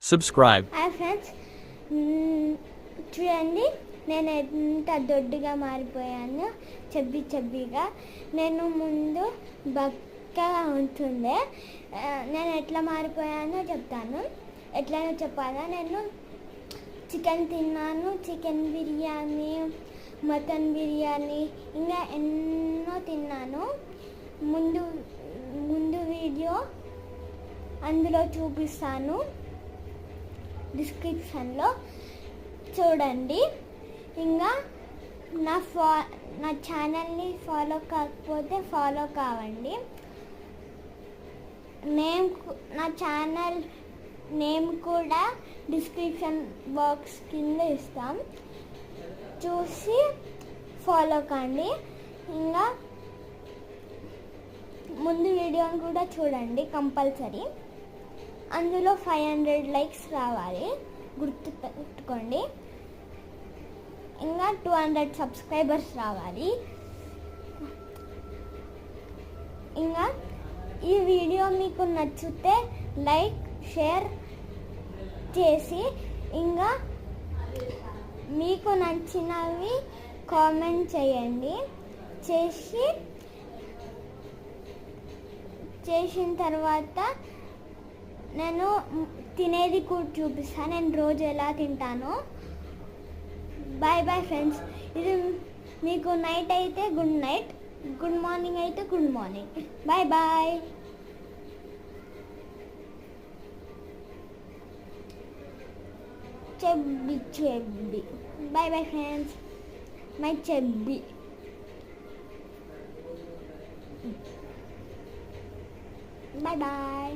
Subscribe. Hi friends, చూడండి నేను ఎంత దొడ్డుగా మారిపోయాను. చెబ్బిగా నేను ముందు బక్కగా ఉంటుండే. నేను ఎట్లా మారిపోయానో చెప్తాను. ఎట్లనో చెప్పాలా, నేను చికెన్ తిన్నాను, చికెన్ బిర్యానీ, మటన్ బిర్యానీ, ఇంకా ఎన్నో తిన్నాను. ముందు వీడియో అందులో చూపిస్తాను, డిస్క్రిప్షన్లో చూడండి. ఇంకా నా ఛానల్ని ఫాలో కాకపోతే ఫాలో కావండి. నా ఛానల్ నేమ్ కూడా డిస్క్రిప్షన్ బాక్స్ కింద ఇస్తాం, చూసి ఫాలో కండి. ఇంకా ముందు వీడియోని కూడా చూడండి కంపల్సరీ. అందులో 500 లైక్స్ రావాలి, గుర్తుపెట్టుకోండి. ఇంకా 200 సబ్స్క్రైబర్స్ రావాలి. ఇంకా ఈ వీడియో మీకు నచ్చితే లైక్ షేర్ చేసి, ఇంకా మీకు నచ్చినవి కామెంట్ చేయండి. చేసిన తర్వాత నేను తినేది కూడా చూపిస్తాను, నేను రోజు ఎలా తింటానో. Bye bye friends. ఇది మీకు నైట్ అయితే గుడ్ నైట్, గుడ్ మార్నింగ్ అయితే గుడ్ మార్నింగ్. Bye bye. చెబ్బి. బాయ్ బాయ్ ఫ్రెండ్స్, మై చెబ్బి. Bye bye.